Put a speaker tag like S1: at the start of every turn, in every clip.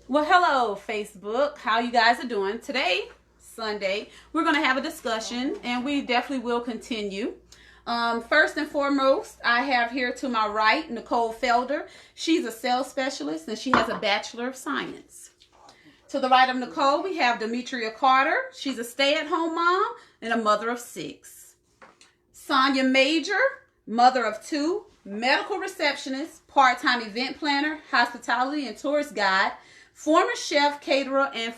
S1: Well, hello, Facebook. How you guys are doing? Today, Sunday, we're going to have a discussion, and we definitely will continue. First and foremost, I have here to my right Nicole Felder. She's a sales specialist, and she has a Bachelor of Science. To the right of Nicole, we have Demetria Carter. She's a stay-at-home mom and a mother of 6. Sonia Major, mother of 2, medical receptionist, part-time event planner, hospitality and tourist guide, former chef, caterer, and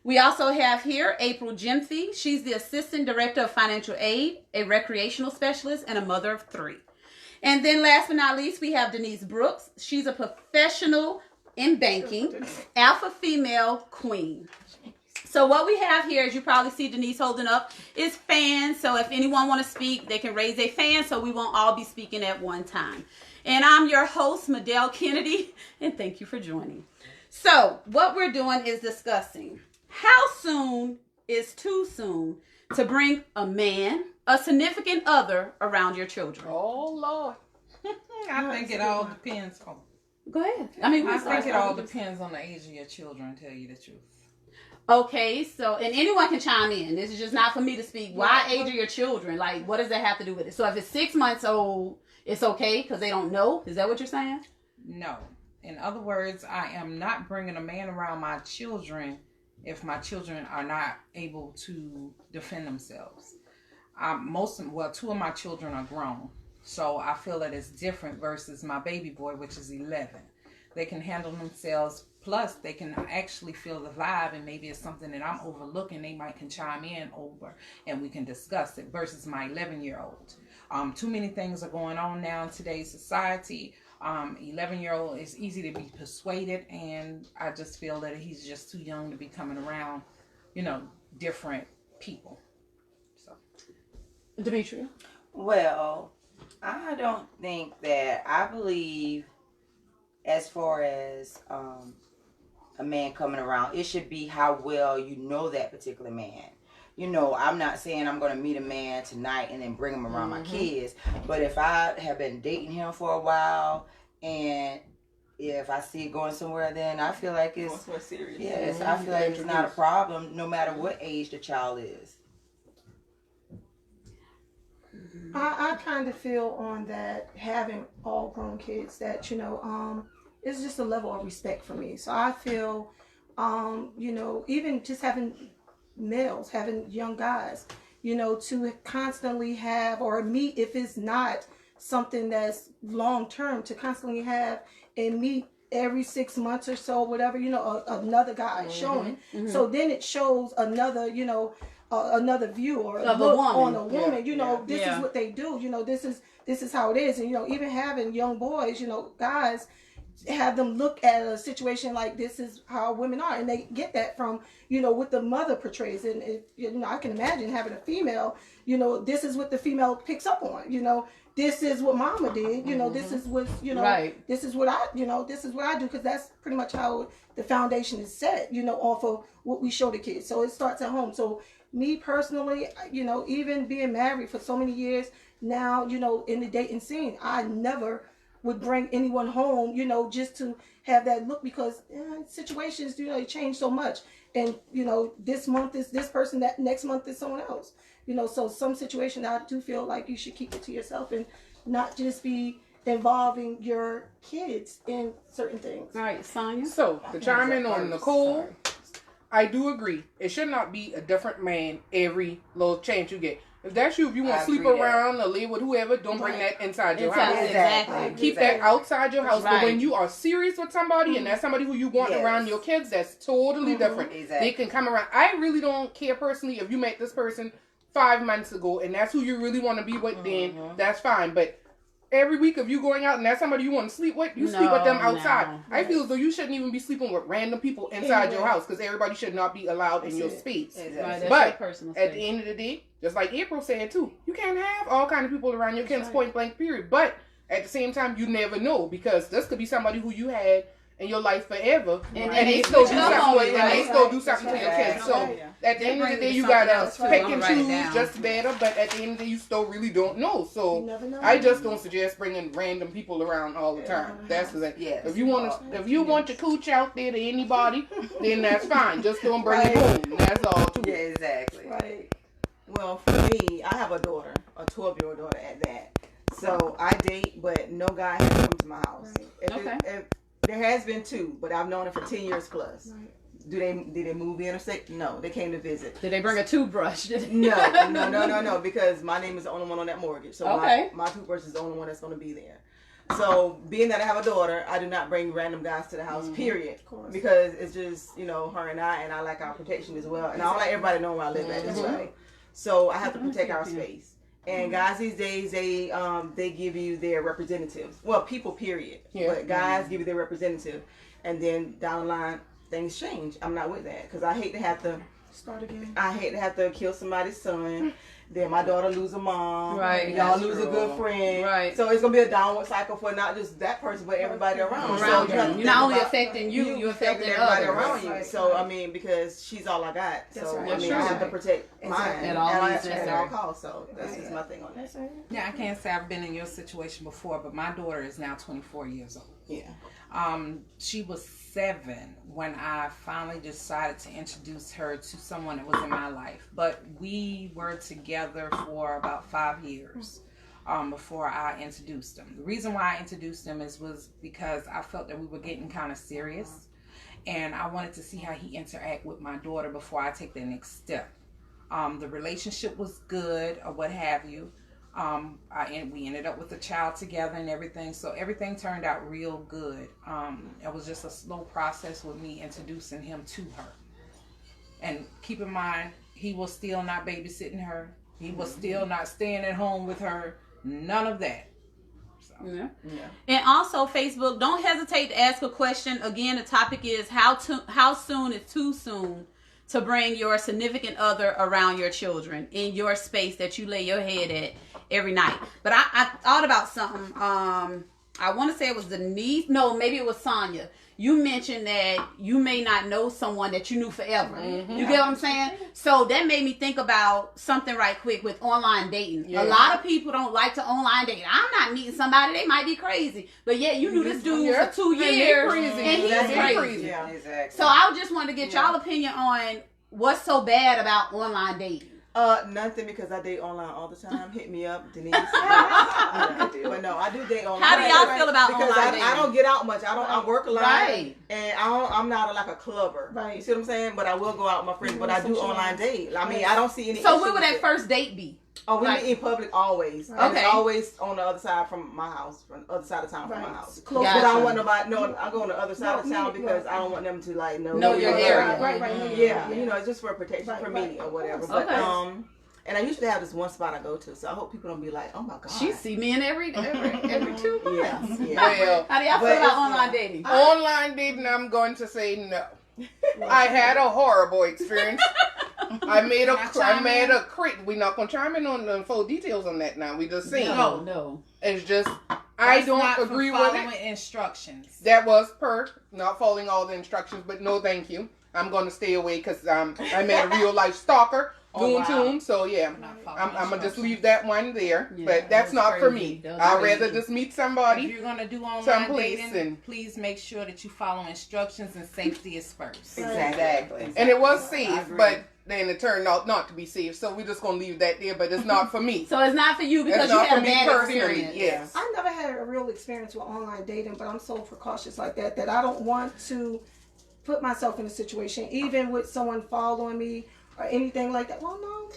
S1: we also have here April Jimthy. She's the Assistant Director of Financial Aid, a recreational specialist, and a mother of 3. And then last but not least, we have Denise Brooks. She's a professional in banking, alpha female queen. So what we have here, as you probably see Denise holding up, is fans. So if anyone want to speak, they can raise a fan so we won't all be speaking at one time. And I'm your host, Medell Kennedy, and thank you for joining. So what we're doing is discussing how soon is too soon to bring a man, a significant other, around your children.
S2: Oh, Lord. I think it all depends on.
S1: Go ahead.
S2: I think it all depends on the age of your children, to tell you the truth.
S1: Okay, so, and anyone can chime in. This is just not for me to speak. Why age are your children? Like, what does that have to do with it? So if it's 6 months old, it's okay because they don't know? Is that what you're saying?
S2: No. In other words, I am not bringing a man around my children if my children are not able to defend themselves. 2 of my children are grown. So I feel that it's different versus my baby boy, which is 11. They can handle themselves. Plus, they can actually feel the vibe, and maybe it's something that I'm overlooking. They might can chime in over, and we can discuss it. Versus my 11-year-old. Too many things are going on now in today's society. 11-year-old is easy to be persuaded, and I just feel that he's just too young to be coming around, different people. So,
S1: Demetria?
S3: Well, I don't think that. I believe as far as a man coming around, it should be how well you know that particular man. I'm not saying I'm going to meet a man tonight and then bring him around my kids. But if I have been dating him for a while and if I see it going somewhere, then I feel like it's serious. Yes, I feel like it's not a problem no matter what age the child is.
S4: I kind of feel on that having all grown kids that, it's just a level of respect for me. So I feel, even just having males, having young guys, to constantly have or meet, if it's not something that's long term, to constantly have and meet every 6 months or so, whatever, another guy showing. Mm-hmm. So then it shows another, another view or
S1: of
S4: look
S1: a woman.
S4: On a woman. This is what they do. This is how it is. And even having young boys, guys, have them look at a situation like this is how women are, and they get that from what the mother portrays. And I can imagine having a female. This is what the female picks up on. This is what mama did. This is what right. This is what this is what I do, because that's pretty much how the foundation is set. Off of what we show the kids. So it starts at home. So me personally, even being married for so many years now, in the dating scene, I never would bring anyone home, just to have that look, because situations, they change so much. And, this month is this person, that next month is someone else. So some situation I do feel like you should keep it to yourself and not just be involving your kids in certain things.
S1: All right, Sonia.
S5: So, to chime in on Nicole, I do agree. It should not be a different man every little chance you get. If that's you, if you want to sleep around or live with whoever, don't bring that inside your house.
S1: Exactly.
S5: Keep that outside your house. Right. But when you are serious with somebody and that's somebody who you want around your kids, that's totally different. Exactly. They can come around. I really don't care personally if you met this person 5 months ago and that's who you really want to be with, then that's fine. But every week of you going out and that's somebody you want to sleep with, you sleep with them outside. No. I feel as though you shouldn't even be sleeping with random people inside your house, because everybody should not be allowed in your space.
S1: Exactly.
S5: But at the end of the day, just like April said too, you can't have all kind of people around your kids, point blank period. But at the same time, you never know, because this could be somebody who you had in your life forever,
S1: And
S5: they still do something to your kids. So at the end of the day, you gotta pick and choose just better. But at the end of the day, you still really don't know. So I just don't suggest bringing random people around all the time. That's the thing.
S3: Yes.
S5: If you want to cooch out there to anybody, then that's fine. Just don't bring it home. That's all. Too.
S3: Yeah, exactly.
S6: Right. Well, for me, I have a daughter, a 12-year-old daughter at that. So I date, but no guy has come to my house.
S1: Right.
S6: If there has been 2, but I've known it for 10 years plus.
S4: Right.
S6: Did they move in or stay? No, they came to visit.
S1: Did they bring a toothbrush?
S6: No, because my name is the only one on that mortgage. So my toothbrush is the only one that's going to be there. So being that I have a daughter, I do not bring random guys to the house, period. Because it's just, her and I like our protection as well. And I don't like everybody knowing where I live at as well. So I have to protect our space. And guys these days, they give you their representatives. Well, people, period. Yeah. But guys give you their representative. And then down the line, things change. I'm not with that. Because I hate to have to
S4: start again.
S6: I hate to have to kill somebody's son. Then my daughter lose a mom.
S1: Right.
S6: Y'all lose a good friend.
S1: Right.
S6: So it's going to be a downward cycle for not just that person, but everybody around.
S1: So you're not only affecting you're affecting
S6: everybody
S1: others.
S6: around you. So, I mean, because she's all I got. So, I mean, I have to protect mine
S1: at all
S6: costs. So that's just my thing on that.
S2: Yeah, I can't say I've been in your situation before, but my daughter is now 24 years old.
S6: Yeah.
S2: She was 7 when I finally decided to introduce her to someone that was in my life. But we were together for about 5 years before I introduced them. The reason why I introduced them was because I felt that we were getting kind of serious, and I wanted to see how he interact with my daughter before I take the next step. The relationship was good, or what have you. We ended up with a child together and everything, so everything turned out real good. It was just a slow process with me introducing him to her. And keep in mind, he was still not babysitting her. He was still not staying at home with her. None of that. So.
S1: Yeah. And also, Facebook, don't hesitate to ask a question. Again, the topic is how soon is too soon to bring your significant other around your children in your space that you lay your head at every night. But I thought about something. I want to say it was Denise. No, maybe it was Sonia. You mentioned that you may not know someone that you knew forever. Mm-hmm. You get what I'm saying? So that made me think about something right quick with online dating. Yeah. A lot of people don't like to online date. I'm not meeting somebody. They might be crazy. But yeah, you knew this dude for 2 years. And he's crazy.
S3: Yeah, exactly.
S1: So I just wanted to get y'all opinion on what's so bad about online dating.
S6: Nothing, because I date online all the time. Hit me up, Denise. But no, I do date online.
S1: How do y'all feel about
S6: because
S1: online dating?
S6: I don't get out much. I work a lot,
S1: right.
S6: And I'm not like a clubber.
S4: Right.
S6: You see what I'm saying? But I will go out with my friends. But I do online date. I mean, I don't see any.
S1: So where would that first date be?
S6: Oh, we meet in public always.
S1: Okay.
S6: It's always on the other side from my house, from the other side of town from my house.
S4: Close.
S6: But I don't want nobody. No, I go on the other side of town because I don't want them to like know
S1: your area.
S4: Right.
S6: Yeah, it's just for protection for me or whatever. But and I usually have this one spot I go to, so I hope people don't be like, "Oh my god,
S1: she see me in every 2 months."
S6: Yeah.
S5: Well,
S1: how do y'all feel about online dating?
S5: Online dating, I'm going to say no. I had a horrible experience. I made a crit. We're not gonna chime in on the full details on that now. We just saying.
S1: No.
S5: It's just I don't agree with it.
S2: Instructions.
S5: That was not following all the instructions, but no, thank you. I'm gonna stay away because I met a real life stalker. To him, so yeah, I'm gonna just leave that one there. Yeah, but that's not for me. I'd rather just meet somebody.
S2: If you're gonna do online dating, please make sure that you follow instructions, and safety is first.
S6: Exactly.
S5: And it was safe, but then it turned out not to be safe. So we're just gonna leave that there. But it's not for me.
S1: So it's not for you because you had a bad experience.
S5: Yes.
S4: I never had a real experience with online dating, but I'm so precautious like that I don't want to put myself in a situation, even with someone following me or anything like that. Well, no,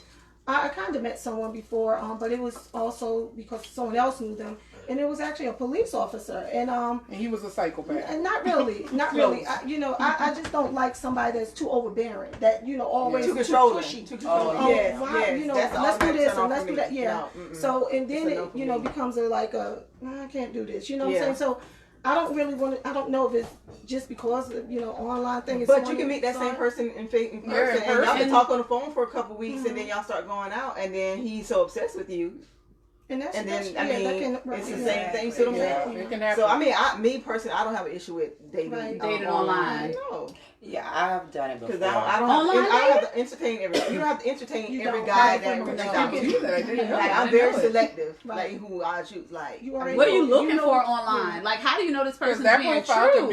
S4: I kind of met someone before, but it was also because someone else knew them, and it was actually a police officer, and
S5: he was a psychopath.
S4: And not really. I just don't like somebody that's too overbearing, that always
S6: too pushy. Let's do this and let's do that. Yeah. No, so and then it becomes I can't do this. You know what I'm saying? So I don't really want to. I don't know if it's just because online thing is. But you can meet that same person in person, and y'all can talk on the phone for a couple weeks, and then y'all start going out, and then he's so obsessed with you, And then it's the same thing to the man.
S5: It can happen.
S6: So I mean, me personally, I don't have an issue with dating
S1: online.
S6: No.
S3: Yeah, I've done it before.
S6: Because I don't have to entertain every. You don't have to entertain every guy that reaches out to you. Like I'm very selective, like who I choose. Like
S1: what are you looking for online? Like how do you know this person's being true?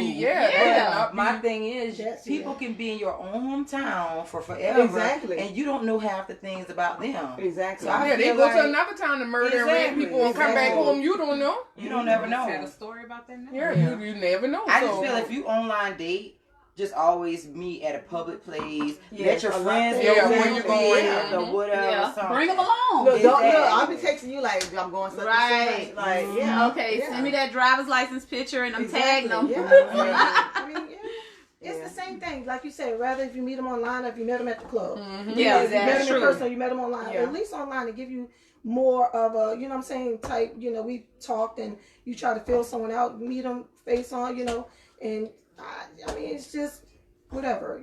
S3: My thing is, people can be in your own hometown for forever, and you don't know half the things about them.
S6: Exactly.
S3: So
S5: they go to another town to murder and rape people and come back home. You don't know.
S3: You don't never know.
S2: Had a story about that now?
S5: Yeah, you never know.
S3: I just feel if you online date, just always meet at a public place. Let your friends know where you're going or whatever.
S1: Bring them along.
S6: Look, I'll be texting you like I'm going such
S1: right.
S6: Like
S1: send me that driver's license picture and I'm tagging them.
S4: I mean, it's the same thing. Like you said, rather if you meet them online or if you met them at the club.
S1: Yeah,
S4: if you met them in person or you met them online. At least online to give you more of a, you know what I'm saying, type, we talked and you try to feel someone out, meet them face on, and I mean, it's just whatever,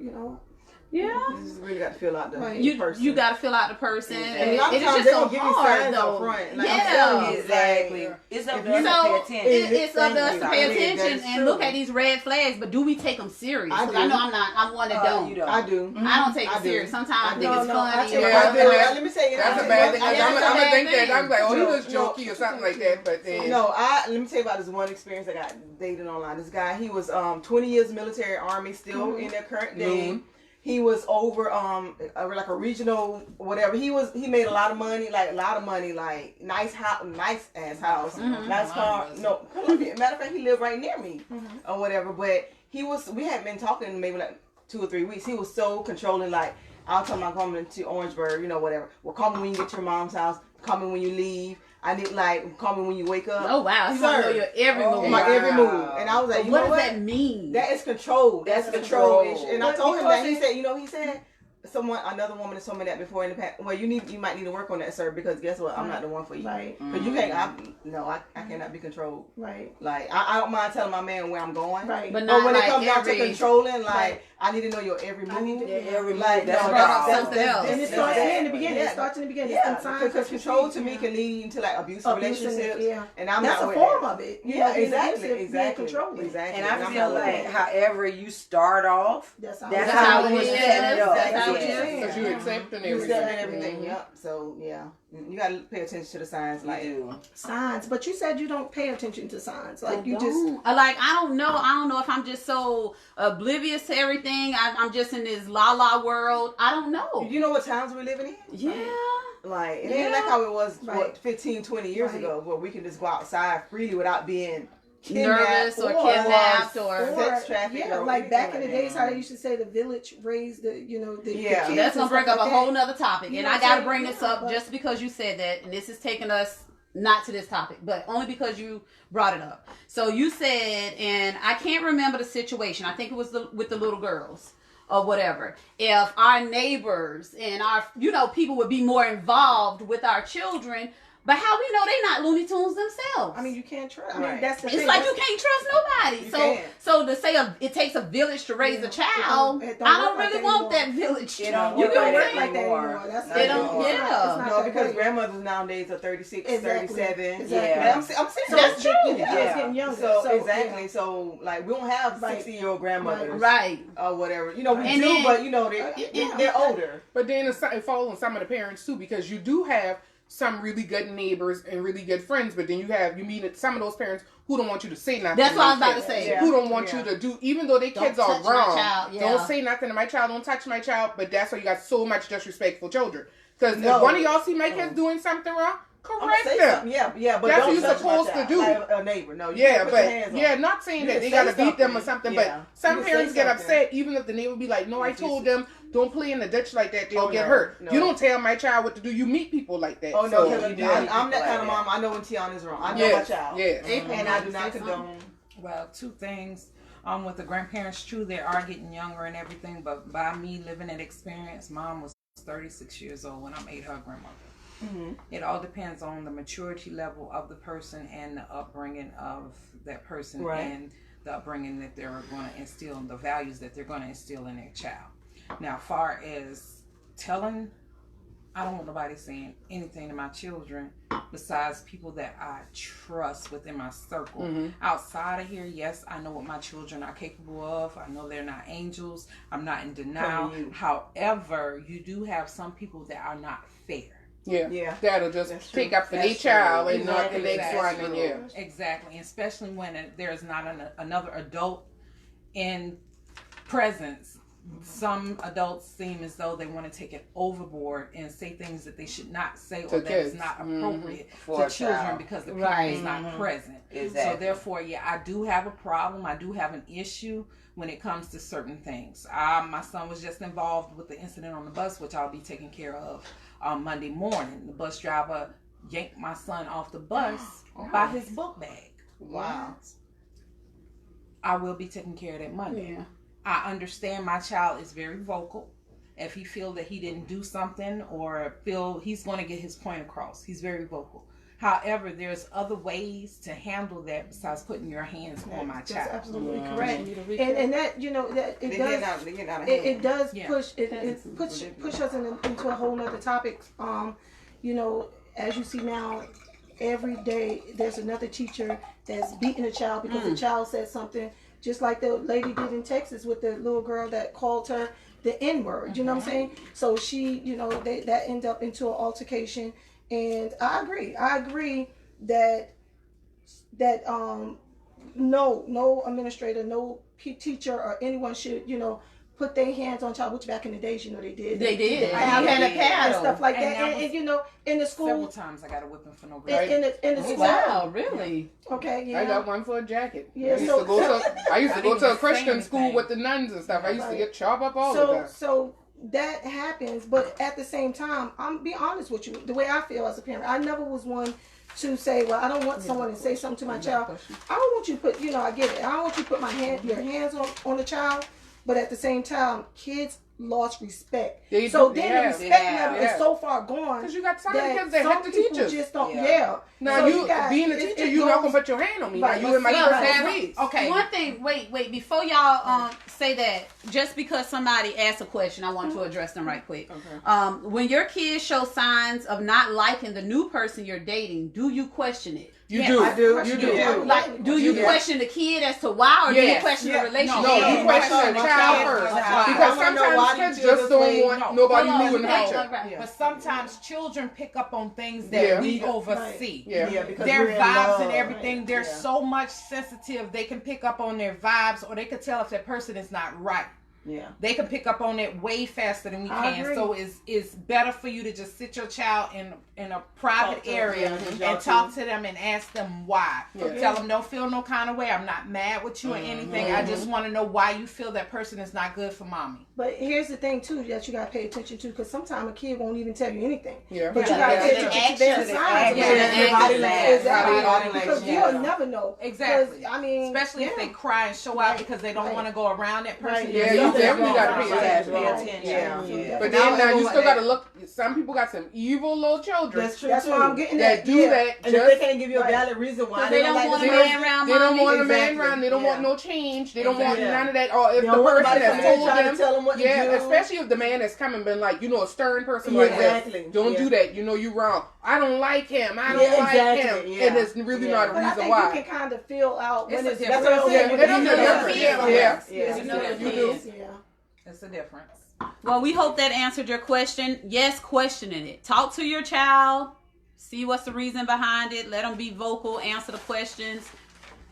S1: Yeah.
S6: You just really got to fill out the person.
S1: You got to fill out the person.
S6: And a lot of times they don't give you signs up front. Like, I'm telling you,
S3: exactly. It's up to us to pay attention.
S1: It's up to us to pay attention and look at these red flags, but do we take them serious? I know I'm one that don't.
S6: I do.
S1: I don't take it serious. Sometimes I think it's funny.
S6: Let me say
S5: that's a bad thing. I'm gonna think that I'm like, oh, he was jokey or something like that. But then
S6: let me tell you about this one experience I got dating online. This guy, he was 20 years military, army, still in their current day. He was over like a regional whatever. He made a lot of money, like nice house, nice ass house, nice car. No, Columbia. Matter of fact, he lived right near me or whatever. But we hadn't been talking maybe like 2 or 3 weeks. He was so controlling. Like I'll tell him I'm coming to Orangeburg, whatever. Well, call me when you get to your mom's house. Call me when you leave. I need call me when you wake up.
S1: Oh wow, he want to know your every move.
S6: My every move. And I was like,
S1: what does that mean?
S6: That is control. That's control. And I told him that. He said, another woman has told me that before in the past. Well, you might need to work on that, sir, because guess what? I'm not the one for you.
S4: Right.
S6: Because you can't. I cannot be controlled.
S4: Right.
S6: Like I don't mind telling my man where I'm going.
S4: Right.
S1: But not
S6: when
S1: like
S6: it comes down to controlling,
S4: right.
S6: I need to know your every move.
S3: Every move.
S6: Like
S3: That's
S1: something else.
S4: And it starts in the beginning. It starts in the beginning.
S6: Yeah. Because control to me can lead into like abusive relationships.
S4: Yeah.
S6: And I'm
S4: that's
S6: not
S4: a form of it.
S6: Yeah. Exactly.
S4: Controlling.
S6: Exactly.
S3: And I feel like however you start off,
S4: that's
S3: how you set it up.
S1: That's how it is.
S5: Because you accepting
S6: everything. Yep. So yeah, you gotta pay attention to the signs. Like
S4: signs, but you said you don't pay attention to signs. Like I
S1: don't know if I'm just so oblivious to everything. I'm just in this la world. I don't know.
S6: You know what times we're living in?
S1: Yeah.
S6: Like it ain't like how it was 15, 20 years ago, where we can just go outside freely without being
S1: nervous or kidnapped or
S6: sex trafficking.
S4: Yeah, like back in the days, how they used to say the village raised the kids.
S1: That's gonna bring up a whole nother topic, and I gotta bring this up just because you said that, and this is taking us not to this topic, but only because you brought it up. So you said, and I can't remember the situation. I think it was with the little girls or whatever. If our neighbors and our people would be more involved with our children. But how we know they're not Looney Tunes themselves?
S4: I mean, you can't trust. I mean, that's the
S1: thing.
S4: It's
S1: like you can't trust nobody. So to say it takes a village to raise a child, I don't really want that village.
S3: You don't
S4: work like that anymore.
S1: They don't. Yeah.
S6: No, because grandmothers nowadays are 36, 37.
S4: Exactly.
S6: Yeah. I'm saying
S1: that's true.
S4: Yeah, it's getting younger.
S6: So exactly. Yeah. So like we don't have 60-year-old grandmothers,
S1: right?
S6: Or whatever. We do, but they're older.
S5: But then it falls on some of the parents too, because you do have some really good neighbors and really good friends, but then you meet some of those parents who don't want you to say nothing.
S1: That's what I was about to say.
S5: Who don't want you to do, even though their kids are wrong. Don't say nothing to my child. Don't touch my child. But that's why you got so much disrespectful children. Because if one of y'all see my kids doing something wrong, correct them.
S6: Yeah, but
S5: that's what you're supposed to do.
S6: Like a neighbor, no.
S5: Not saying that they gotta beat them or something. But some parents get upset even if the neighbor be like, "No, I told them don't play in the ditch like that. They'll get hurt." No. You don't tell my child what to do. You meet people like that.
S6: Oh no, I'm that kind of mom. I know when Tiana's wrong. I know my child.
S5: Yes.
S6: And I do not condone.
S2: Well, 2 things. With the grandparents, true, they are getting younger and everything, but by me living that experience, mom was 36 years old when I made her grandmother. Mm-hmm. It all depends on the maturity level of the person and the upbringing of that person, and the upbringing that they're going to instill, and the values that they're going to instill in their child. Now, far as telling I don't want nobody saying anything to my children besides people that I trust within my circle. Mm-hmm. Outside of here, yes, I know what my children are capable of. I know they're not angels. I'm not in denial. However, you do have some people that are not fair.
S5: Yeah. That'll just take up for their child and not the next one. And
S2: exactly. Especially when there's not another adult in presence. Some adults seem as though they want to take it overboard and say things that they should not say or that is not appropriate to children because the parent is not present. Exactly. So therefore, I do have a problem. I do have an issue when it comes to certain things. My son was just involved with the incident on the bus, which I'll be taking care of on Monday morning. The bus driver yanked my son off the bus by his book bag.
S3: Wow.
S2: I will be taking care of that Monday. Yeah. I understand my child is very vocal. If he feels that he didn't do something or feel he's going to get his point across, he's very vocal. However, there's other ways to handle that besides putting your hands on my child.
S4: That's absolutely correct. And that, that it does push push us into a whole nother topic. As you see now, every day there's another teacher that's beating a child because the child said something. Just like the lady did in Texas with the little girl that called her the N-word, you know what I'm saying? So she, that ended up into an altercation. And I agree that no administrator, no teacher or anyone should, put their hands on child, which back in the days, they did.
S1: They did.
S4: I had a paddle and stuff like that. And in the school.
S2: Several times I got a whipping for no reason.
S4: In the school.
S1: Wow, really?
S4: Okay, yeah.
S5: I got one for a jacket.
S4: Yeah,
S5: I used to go to a Christian school with the nuns and stuff. I used to get chopped up all the time.
S4: So that happens, but at the same time, I'm be honest with you. The way I feel as a parent, I never was one to say, well, I don't want someone to say something to my child. I don't want you to put, I get it. I don't want you to put your hands on the child. But at the same time, kids lost respect. The respect level is so far gone.
S5: Because you got some kids that have to teach us.
S4: Just don't, Now,
S5: so being a teacher, you're not going to put your hand on me. Right. Now, you in my first
S1: Okay. One thing, wait, before y'all say that, just because somebody asked a question, I want to address them right quick. Okay. When your kids show signs of not liking the new person you're dating, do you question it?
S5: You do.
S6: I do.
S5: You do.
S1: Like, do you question the kid as to why, or do you question the relationship?
S5: No, you question the child first. Because sometimes kids just don't want nobody new in the picture.
S2: But sometimes children pick up on things that we oversee.
S6: Because
S2: their vibes and everything, they're so much sensitive. They can pick up on their vibes, or they can tell if that person is not right. Yeah, they can pick up on it way faster than we can. So it's better for you to just sit your child in a private area and talk to them and ask them why. Tell them don't feel no kind of way. I'm not mad with you or anything. I just want to know why you feel that person is not good for mommy.
S4: But here's the thing too that you gotta pay attention to, because sometimes a kid won't even tell you anything.
S5: Yeah,
S4: but you gotta pay attention to their signs. Because you'll never know.
S2: Exactly. I mean, especially if they cry and show out because they don't want to go around that person.
S5: Yeah, you definitely got to pay attention.
S6: Yeah.
S5: But then now you still got to look. Some people got some evil little children.
S6: That's true.
S4: That's why I'm getting
S5: that. Do that.
S6: And if they can't give you a valid reason why
S1: they don't want a man around.
S5: They don't want a man around. They don't want no change. They don't want none of that. Or if the person has told them, especially if the man has come and been like, a stern person like that. Don't do that. You wrong. I don't like him. I don't like him. And it's really not a reason why.
S4: I think you can kind of feel out when it's
S6: that's what I'm saying.
S2: You do. It's a difference.
S1: Well, we hope that answered your question. Yes, questioning it. Talk to your child. See what's the reason behind it. Let them be vocal. Answer the questions.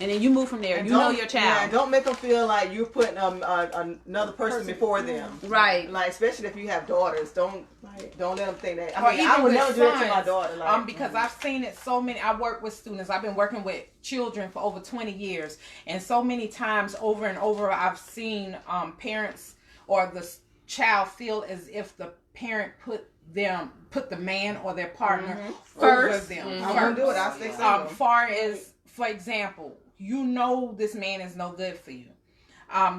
S1: And then you move from there. You know your child.
S6: Yeah, don't make them feel like you're putting another person before them.
S1: Right.
S6: Like, especially if you have daughters. Don't let them think that. I would never do that to my daughter.
S2: Because I've seen it so many. I work with students. I've been working with children for over 20 years. And so many times over and over, I've seen parents or the child feel as if the parent put the man or their partner over them.
S6: I'm going to do it. I'll stay single.
S2: Far as, for example, this man is no good for you.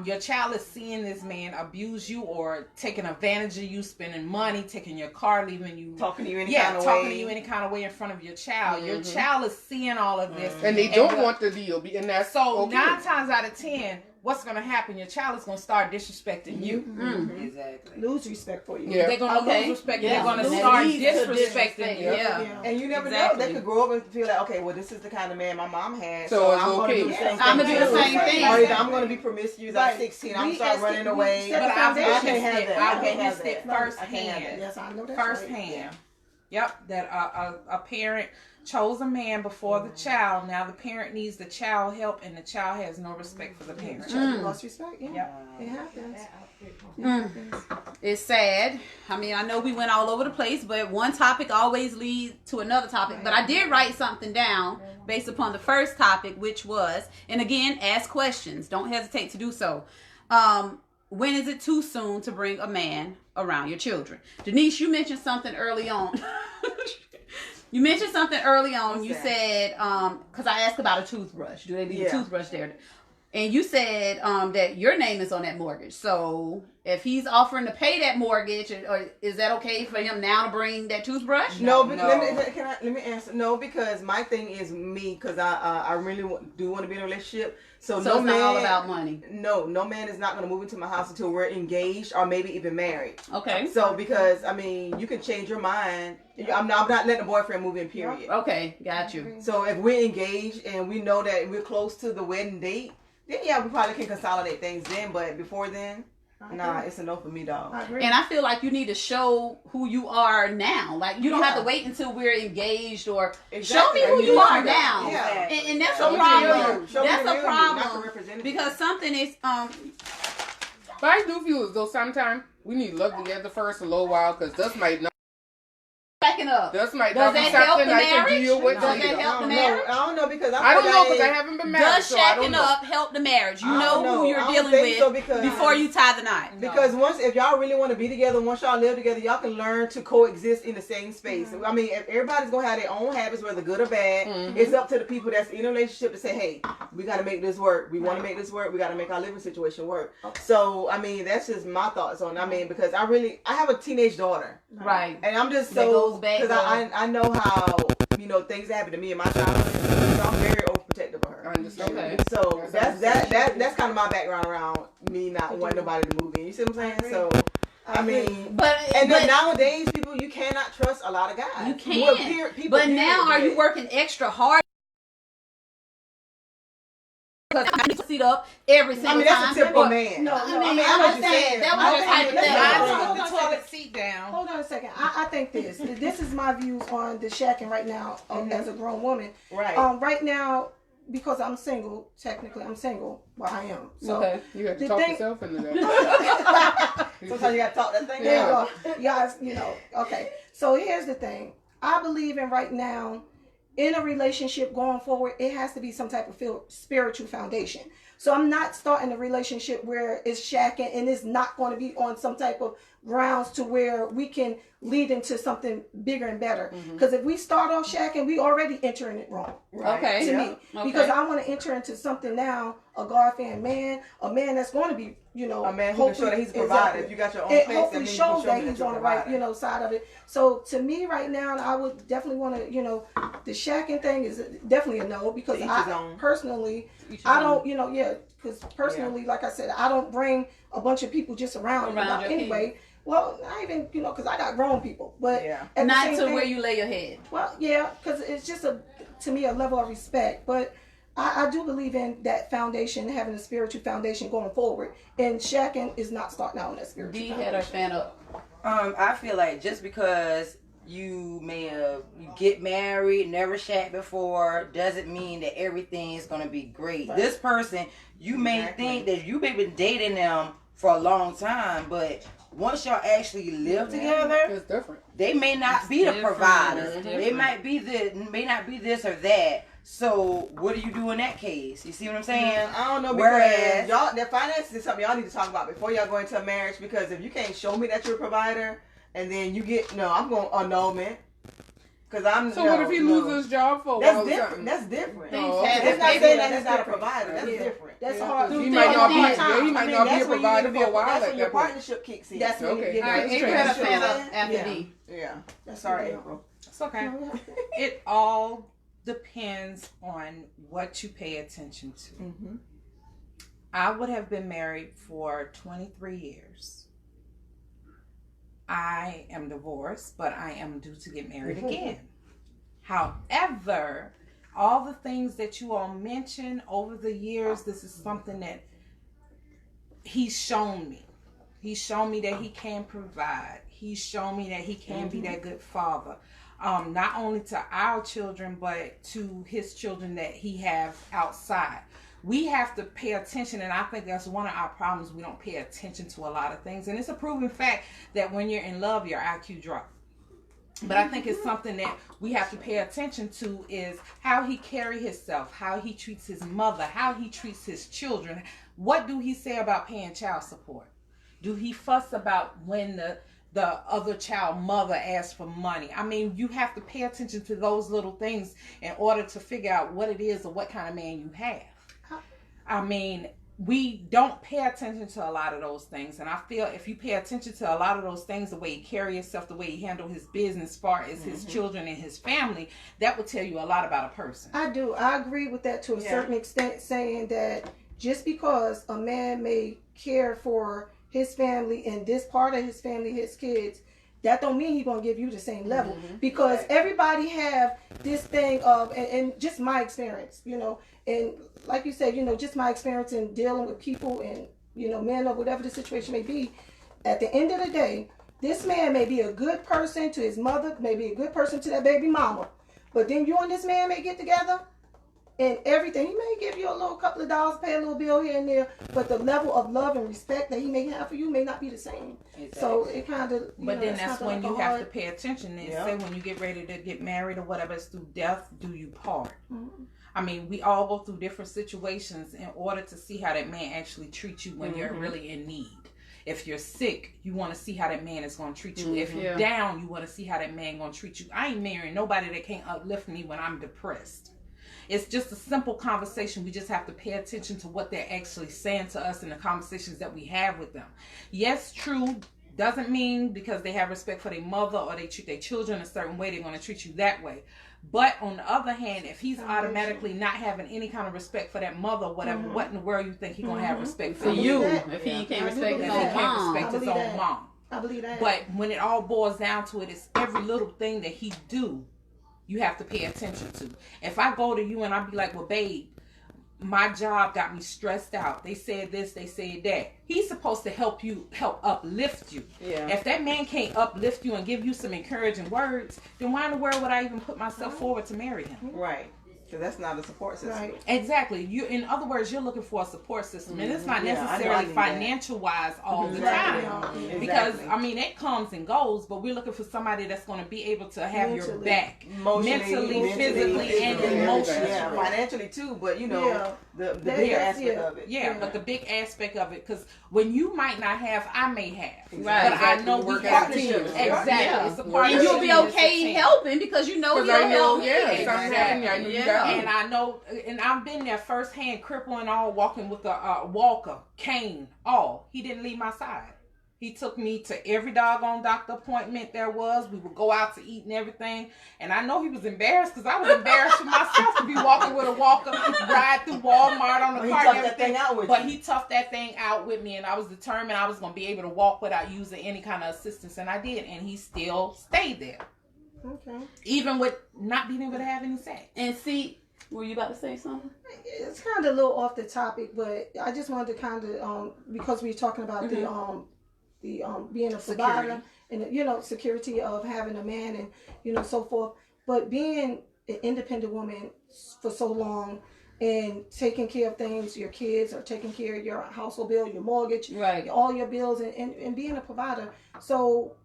S2: Your child is seeing this man abuse you or taking advantage of you, spending money, taking your car, leaving you,
S6: talking to you any kind
S2: of way in front of your child. Your child is seeing all of this,
S5: and they don't want the deal. And that's
S2: so 9 times out of 10. what's going to happen? Your child is going to start disrespecting you.
S3: Exactly.
S4: Lose respect for you.
S5: Yeah.
S2: They're going to lose respect. They're going to start disrespecting you.
S1: Yeah.
S6: And you never know. They could grow up and feel like, okay, well, this is the kind of man my mom had.
S5: So it's
S6: I'm going to
S5: okay.
S6: do the same thing.
S1: I'm going to do the same thing.
S6: Or either I'm going to be promiscuous at 16. I'm start running away.
S2: But
S6: I can't have that.
S2: I've
S6: I can't have
S2: witnessed it
S6: that.
S2: firsthand.
S4: Yes, I know that.
S2: Firsthand. Yep, that a parent chose a man before the child. Now the parent needs the child help, and the child has no respect for the parent.
S4: Lost respect. Yeah,
S2: Yep.
S4: it happens.
S1: It's sad. I mean, I know we went all over the place, but one topic always leads to another topic. But I did write something down based upon the first topic, which was, and again, ask questions. Don't hesitate to do so. When is it too soon to bring a man around your children? Denise, you mentioned something early on. You said, because I asked about a toothbrush. Do they leave a toothbrush there? And you said that your name is on that mortgage. So if he's offering to pay that mortgage, or is that okay for him now to bring that toothbrush?
S6: No, but let me answer. No, because my thing is me, because I really do want to be in a relationship. So no
S1: it's
S6: man,
S1: not all about money.
S6: No man is not going to move into my house until we're engaged or maybe even married.
S1: Okay.
S6: So because I mean, you can change your mind. I'm not letting a boyfriend move in. Period.
S1: Okay, got you.
S6: So if we're engaged and we know that we're close to the wedding date, then we probably can consolidate things then. But before then, nah, it's a no for me, dog.
S1: And I feel like you need to show who you are now. Like you don't have to wait until we're engaged or show me who you are now.
S6: Yeah.
S1: And that's
S6: Show
S1: a
S6: me
S1: problem.
S6: the real you.
S1: That's a
S6: Show me the real you, not the
S1: problem
S6: representative.
S1: because something is
S5: But I do feel as though sometimes we need to look together first a little while, because this might not.
S1: backing up.
S5: This might
S1: Does
S5: not be
S1: that help
S5: something
S1: the
S5: I can
S1: marriage?
S5: deal with
S1: Does that
S5: later.
S1: help the marriage?
S6: I don't know because
S5: I don't know because I haven't been married.
S1: Does
S5: So I don't
S1: shacking
S5: know.
S1: up help the marriage? You
S6: I
S1: know
S6: don't
S1: who
S6: know.
S1: you're
S6: I don't
S1: dealing
S6: think
S1: with
S6: so because-
S1: before you tie the knot.
S6: Because if y'all really want to be together, once y'all live together, y'all can learn to coexist in the same space. I mean, if everybody's gonna have their own habits, whether good or bad. It's up to the people that's in a relationship to say, "Hey, we got to make this work. We want to make this work. We got to make our living situation work." So, I mean, that's just my thoughts on. I mean, because I have a teenage daughter,
S1: Right.
S6: and I'm just
S1: That
S6: so
S1: goes back
S6: because
S1: to-
S6: I know how things happen to me in my childhood, so I'm very overprotective of her.
S5: I understand.
S1: Okay.
S6: So that's kind of my background around me not wanting nobody to move in. You see what I'm saying? So I mean,
S1: But
S6: nowadays people, you cannot trust a lot of guys.
S1: you can. But now are you working extra hard? Because I need to sit up every single time.
S6: That's a typical man.
S4: No,
S1: I mean,
S6: I know what
S1: I'm
S6: you're
S1: saying
S6: saying.
S1: that was just
S2: I
S1: hypothetical.
S2: took the toilet seat down.
S4: Hold on a second. I think this is my views on the shacking right now as a grown woman.
S6: Right.
S4: Right now, because I'm single, technically I'm single. Well, I am. So
S1: Okay.
S5: You have to
S4: The
S5: talk
S4: thing-
S5: yourself into that.
S6: Sometimes you gotta talk that thing
S4: there
S6: down.
S4: you go. Guys, okay. So here's the thing. I believe in right now, in a relationship going forward, it has to be some type of spiritual foundation. So I'm not starting a relationship where it's shacking and it's not going to be on some type of grounds to where we can lead into something bigger and better. Because if we start off shacking, we already entering it wrong.
S1: Okay.
S4: To me, because I want to enter into something now, a God-fearing man, a man that's going to be,
S6: A man who can show that he's a provider. If you got your own place,
S4: hopefully
S6: that means you can
S4: shows
S6: show
S4: that
S6: me
S4: he's
S6: you're
S4: on
S6: a
S4: the right,
S6: provider.
S4: side of it. So to me, right now, I would definitely want to, the shacking thing is definitely a no because
S6: To each his
S4: I
S6: own.
S4: personally, I don't, because personally, like I said, I don't bring a bunch of people just around
S1: Around your
S4: anyway. Well, not even, because I got grown people, but
S6: Yeah.
S4: at the
S1: Not
S4: same
S1: to
S4: thing-
S1: where you lay your head.
S4: well, yeah, because it's just to me a level of respect. But I do believe in that foundation, having a spiritual foundation going forward. And shacking is not starting out on that spiritual
S1: D
S4: foundation.
S1: had her fan up.
S3: I feel like just because you get married, never shacked before, doesn't mean that everything is gonna be great.
S4: Right.
S3: This person, you may think that you may have been dating them for a long time, but once y'all actually live together,
S5: It's different.
S3: they may not be the
S1: different.
S3: provider.
S1: It's
S3: They
S1: different.
S3: may not be this or that. So what do you do in that case? You see what I'm saying?
S6: I don't know because
S3: Whereas-
S6: y'all, that finances is something y'all need to talk about before y'all go into a marriage. Because if you can't show me that you're a provider, and then you get I'm going annulment. Because I'm.
S5: So what if he loses his job for a
S6: That's
S5: while or
S6: different.
S5: something?
S6: That's different.
S1: Things
S5: Oh,
S1: happen.
S6: It's not
S1: People-
S6: saying that he's not a
S4: different.
S6: provider. That's
S4: Yeah.
S6: different.
S4: That's
S5: Yeah,
S4: hard.
S5: 'cause he
S1: Do
S5: might not be.
S1: things
S5: Yeah, he might not be a provider for a while
S6: That's
S5: at
S6: when your
S5: that point.
S6: partnership kicks in.
S4: That's when
S5: Okay.
S4: you get
S1: All right,
S4: married.
S1: April had her
S6: Straight.
S1: fan up after
S4: Yeah.
S1: D.
S6: Yeah.
S4: That's
S6: Sorry,
S4: the deal.
S6: April.
S2: It's okay. It all depends on what you pay attention to.
S6: Mm-hmm.
S2: I would have been married for 23 years. I am divorced, but I am due to get married again. However, all the things that you all mentioned over the years, this is something that he's shown me. He's shown me that he can provide. He's shown me that he can be that good father. Not only to our children, but to his children that he have outside. We have to pay attention, and I think that's one of our problems. We don't pay attention to a lot of things. And it's a proven fact that when you're in love, your IQ drops. But I think it's something that we have to pay attention to is how he carries himself, how he treats his mother, how he treats his children. What do he say about paying child support? Do he fuss about when the other child mother asks for money? I mean, you have to pay attention to those little things in order to figure out what it is or what kind of man you have. I mean, we don't pay attention to a lot of those things. And I feel if you pay attention to a lot of those things, the way he carries himself, the way he handles his business as far as his children and his family, that will tell you a lot about a person.
S4: I do. I agree with that to a certain extent, saying that just because a man may care for his family and this part of his family, his kids, that don't mean he's going to give you the same level. Because everybody have this thing of, and just my experience, you know, and like you said, you know, just my experience in dealing with people and, you know, men or whatever the situation may be, at the end of the day, this man may be a good person to his mother, may be a good person to that baby mama, but then you and this man may get together and everything. He may give you a little couple of dollars, pay a little bill here and there, but the level of love and respect that he may have for you may not be the same. Exactly. So it kind of,
S2: but then that's when you have to pay attention and say when you get ready to get married or whatever, it's through death do you part. I mean, we all go through different situations in order to see how that man actually treats you when you're really in need. If you're sick, you want to see how that man is going to treat you. If you're down, you want to see how that man going to treat you. I ain't marrying nobody that can't uplift me when I'm depressed. It's just a simple conversation. We just have to pay attention to what they're actually saying to us in the conversations that we have with them. Yes, true. Doesn't mean because they have respect for their mother or they treat their children a certain way, they're going to treat you that way. But on the other hand, if he's automatically not having any kind of respect for that mother or whatever, what in the world you think he's going to have respect for you?
S1: If he can't respect his
S2: own mom.
S4: I believe that.
S2: But when it all boils down to it, it's every little thing that he do, you have to pay attention to. If I go to you and I be like, well, babe, my job got me stressed out. They said this, they said that. He's supposed to help uplift you. Yeah. If that man can't uplift you and give you some encouraging words, then why in the world would I even put myself forward to marry him?
S6: Right. Because that's not a support system. Right.
S2: Exactly. You, in other words, you're looking for a support system, and it's not necessarily financial wise all the time. Because I mean, it comes and goes, but we're looking for somebody that's going to be able to have your back, mentally, physically, and emotionally.
S6: Yeah, financially too. But you know, the big aspect of it.
S2: Yeah, but the big aspect of it, because when you might not have, I may have.
S1: Right.
S2: But I know we have to. Exactly. It's a part
S1: and you'll be okay helping because you know he'll help.
S2: Yeah. And I know, and I've been there firsthand, crippled and all, walking with a walker, cane, all. He didn't leave my side. He took me to every doggone doctor appointment there was. We would go out to eat and everything. And I know he was embarrassed because I was embarrassed for myself to be walking with a walker, ride through Walmart on the car and everything. He toughed that thing out with me, and I was determined I was going to be able to walk without using any kind of assistance, and I did. And he still stayed there.
S4: Okay.
S2: Even with not being able to have any sex.
S1: And see, were you about to say something?
S4: It's kind of a little off the topic, but I just wanted to kind of because we were talking about the being a provider and security of having a man and so forth. But being an independent woman for so long and taking care of things, your kids, or taking care of your household bill, your mortgage,
S1: right,
S4: all your bills, and being a provider. So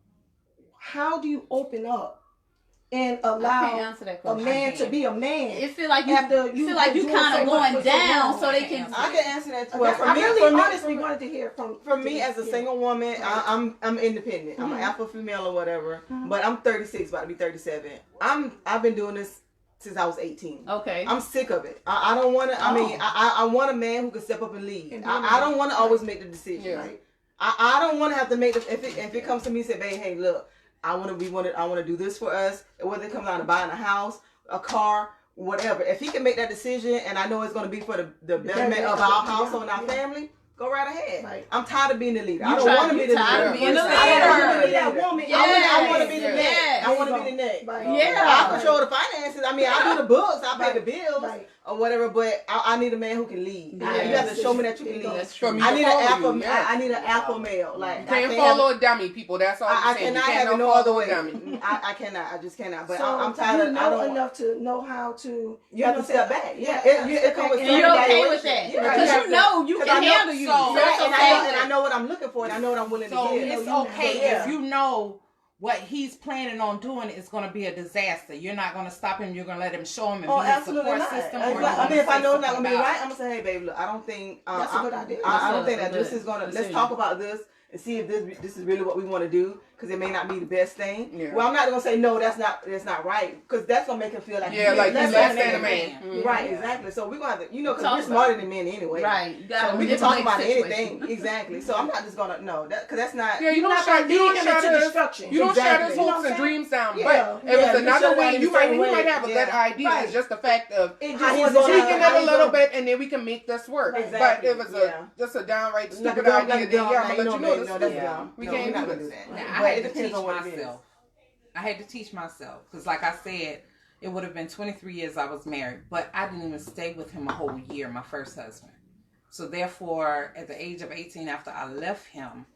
S4: how do you open up and allow a man to be a man?
S1: It feel like you kind of going down, so they can.
S6: I can answer that. Well,
S4: honestly wanted to hear from
S6: me as a single woman. I'm independent. I'm an alpha female or whatever. But I'm 36, about to be 37. I've been doing this since I was 18.
S1: Okay.
S6: I'm sick of it. I don't want to. I want a man who can step up and lead. I don't want to always make the decision. Yeah. Right? I don't want to have to make the. If it comes to me and say, babe, hey, look, I want to do this for us. Whether it comes down to buying a house, a car, whatever. If he can make that decision, and I know it's going to be for the betterment of our household and our family, go right ahead. Right. I'm tired of being the leader. I don't want to be the leader.
S1: I don't want
S6: to be that woman. I want to be the neck. I want to be the neck. I control the finances. I mean, I do the books. I pay the bills. Or whatever, but I need a man who can lead. You have to show me that you can lead. I need an alpha. I need an alpha male. Like,
S5: you can't follow a dummy, people. That's all.
S6: I cannot have it no other way. I cannot. I just cannot. But I'm tired of. I don't
S4: enough to know how to.
S6: You have to step back. Yeah, it comes with.
S1: And you're okay with that because you know you can handle you.
S6: And I know what I'm looking for, and I know what I'm willing to give.
S2: So it's okay if you know what he's planning on doing is going to be a disaster. You're not going to stop him. You're going to let him show him and be a support system.
S6: I mean, if I know it's not going to be right, I'm going to say, hey, babe, look, I don't think that's a good idea. I don't think that this is going to. Let's talk about this and see if this is really what we want to do. Because it may not be the best thing. Yeah. Well, I'm not gonna say no. That's not right. Because that's gonna make him feel like
S5: like less than a man.
S6: Mm-hmm. Right, exactly. So we're gonna have to, because we're smarter than men anyway.
S1: Right.
S6: So we can talk about anything. Exactly. So I'm not just gonna because that's not.
S5: Yeah, you don't shut his hopes and dreams down. But if it's another way, he might have a good idea. It's just the fact of tweaking it a little bit, and then we can make this work. But if it's just a downright stupid idea, then I'm gonna let you know we can't do this.
S6: It depends on what it is.
S2: I had to teach myself because, like I said, it would have been 23 years I was married, but I didn't even stay with him a whole year, my first husband. So therefore, at the age of 18, after I left him,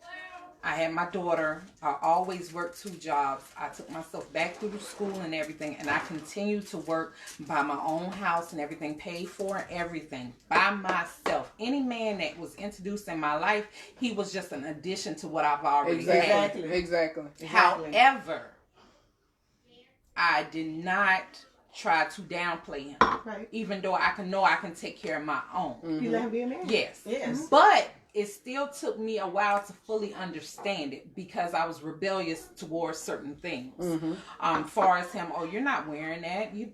S2: I had my daughter. I always worked 2 jobs. I took myself back through school and everything, and I continued to work, buy my own house and everything, paid for and everything by myself. Any man that was introduced in my life, he was just an addition to what I've already had.
S5: Exactly.
S2: However, I did not try to downplay him, even though I can take care of my own.
S4: You let him be a man?
S2: Yes. But it still took me a while to fully understand it because I was rebellious towards certain things. Far as him, you're not wearing that. You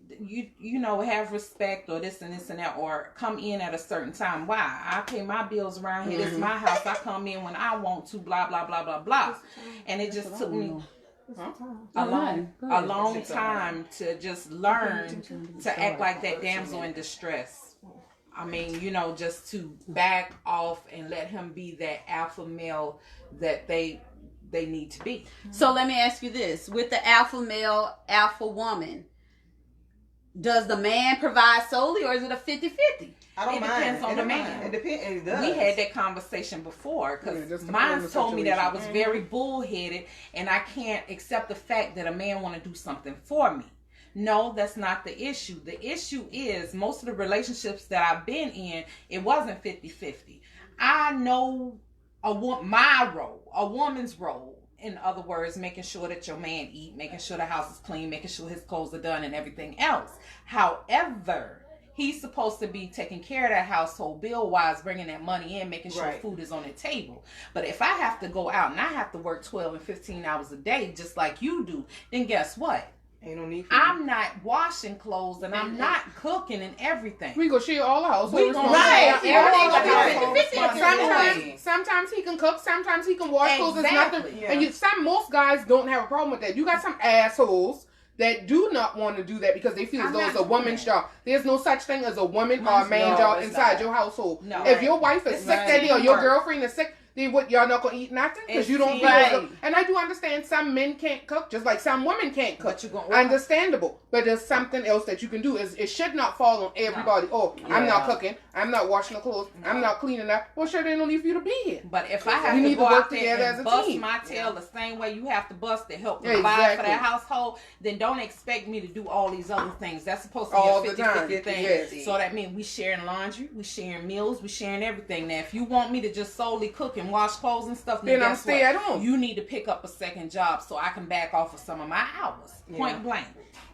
S2: have respect or this and this and that, or come in at a certain time. Why? I pay my bills around here. This is my house. I come in when I want to. Blah blah blah blah blah. And it just took me a long time to just learn to act like that damsel in distress. I mean, just to back off and let him be that alpha male that they need to be.
S1: So let me ask you this. With the alpha male, alpha woman, does the man provide solely or is it a 50-50?
S6: I don't mind.
S2: Depends on the man.
S6: It depends. It does.
S2: We had that conversation before because mine told me that I was very bullheaded and I can't accept the fact that a man want to do something for me. No, that's not the issue. The issue is most of the relationships that I've been in, it wasn't 50-50. I know my role, a woman's role. In other words, making sure that your man eat, making sure the house is clean, making sure his clothes are done and everything else. However, he's supposed to be taking care of that household bill-wise, bringing that money in, making sure food is on the table. But if I have to go out and I have to work 12 and 15 hours a day, just like you do, then guess what?
S6: Ain't no need for
S2: I'm not washing clothes and I'm not cooking and everything.
S5: We go share all the house.
S2: We gonna
S5: Sometimes he can cook. Sometimes he can wash clothes. It's nothing. And most guys don't have a problem with that. You got some assholes that do not want to do that because they feel as though it's a woman's job. There's no such thing as a woman or a man job inside your household. No. If your wife is sick that day or your girlfriend is sick, then what, y'all not gonna eat nothing because you don't feel and I do understand some men can't cook just like some women can't cook. But you gonna understandable. But there's something else that you can do. It should not fall on everybody. I'm not cooking, I'm not washing the clothes, I'm not cleaning up. Well, sure, they don't need for you to be here.
S2: But if I have to go out there and bust my tail the same way you have to bust to help provide for that household, then don't expect me to do all these other things. That's supposed to be a 50-50 thing. Yes. So that means we sharing laundry, we sharing meals, we sharing everything. Now, if you want me to just solely cook and wash clothes and stuff, then I'm stay at home. You need to pick up a second job so I can back off of some of my hours. Point blank.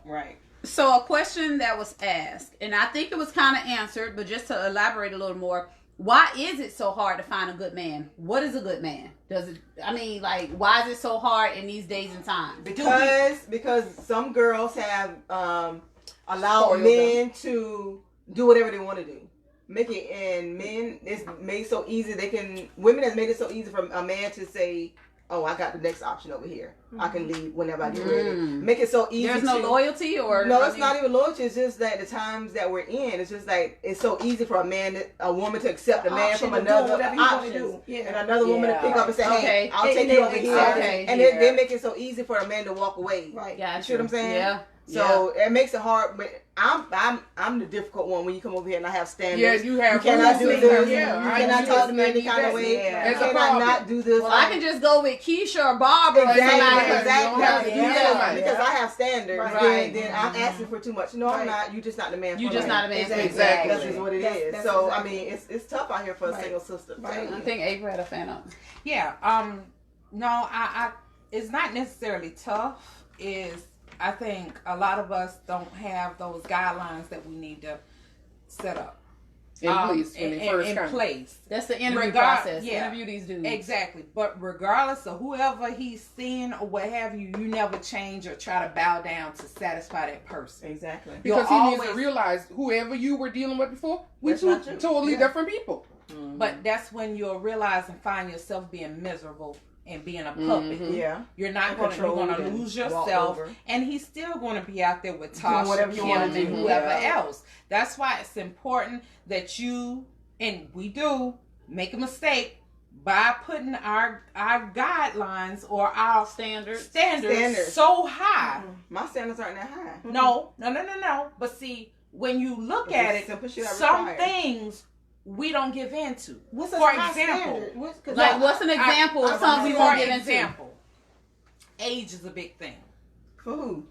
S6: Right.
S1: So a question that was asked, and I think it was kind of answered, but just to elaborate a little more, why is it so hard to find a good man? What is a good man? Why is it so hard in these days and times?
S6: Because some girls have allowed men to do whatever they want to do. Men it's made so easy women has made it so easy for a man to say, oh, I got the next option over here. I can leave whenever I get ready. Make it so easy.
S1: There's no loyalty, or
S6: no, it's not even loyalty. It's just that the times that we're in, it's just like it's so easy for a woman to accept a man from another option, and another woman to pick up and say, "Hey, I'll take you over here," and they make it so easy for a man to walk away.
S4: Right?
S1: Yeah,
S6: you see what I'm saying?
S1: Yeah.
S6: So it makes it hard, but I'm the difficult one when you come over here and I have standards.
S5: Yeah, you have.
S6: You cannot do this.
S5: Yeah,
S6: you cannot talk to me any kind of way. You cannot not do this.
S1: Well, I can just go with Keisha or Barbara.
S6: Exactly. Because I have standards.
S1: Right.
S6: Then I'm asking for too much. No, I'm not. You're just not the man.
S1: You're just not a man.
S6: Exactly. That's just what it is. So I mean, it's tough out here for a single sister.
S1: Right. I think April had a fan up.
S2: Yeah. No, I it's not necessarily tough. I think a lot of us don't have those guidelines that we need to set up in place.
S1: That's the interview process. Yeah. Interview these dudes.
S2: Exactly. But regardless of whoever he's seeing or what have you, you never change or try to bow down to satisfy that person.
S6: Exactly.
S5: Because he needs to realize whoever you were dealing with before, we two totally different people.
S2: Mm-hmm. But that's when you'll realize and find yourself being miserable and being a puppet.
S6: Yeah.
S2: You're gonna lose yourself, and he's still gonna be out there with Tasha, Kim, and whoever else. That's why it's important that you, and we do, make a mistake by putting our guidelines or our standards so high.
S6: My standards aren't that high.
S2: No. But see, when you look at it, some things we don't give into.
S4: What's
S2: for example,
S1: what's an example of something we won't give into?
S2: Age is a big thing.
S6: For who?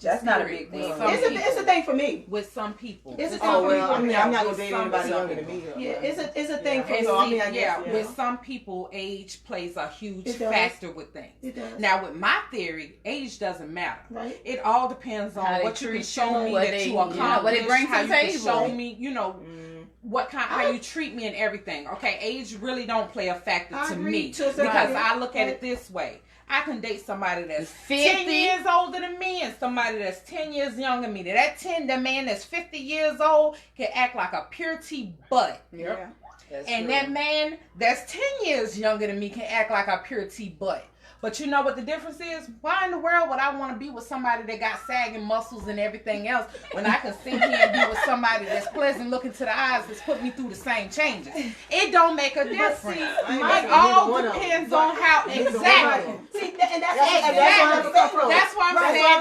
S3: That's not a big thing.
S4: It's a thing for me.
S2: With some people.
S4: It's a thing for me.
S6: I mean, I'm not gonna date anybody younger than me.
S4: Yeah, it's a thing for me.
S2: So, I mean, I guess, with some people, age plays a huge factor with things.
S4: It does.
S2: Now, with my theory, age doesn't matter.
S4: Right.
S2: It all depends on what you can show me that you accomplished,
S1: what it brings to the table.
S2: How you can show me, how you treat me and everything. Okay, age really don't play a factor to me because I look at it this way. I can date somebody that's 10 years older than me and somebody that's 10 years younger than me. The man that's 50 years old can act like a pure tea butt.
S6: Yep.
S2: And that man that's 10 years younger than me can act like a pure tea butt. But you know what the difference is? Why in the world would I want to be with somebody that got sagging muscles and everything else when I can sit here and be with somebody that's pleasant looking to the eyes that's put me through the same changes? It don't make a difference. It all depends on how exactly.
S4: See, and that's
S2: why I'm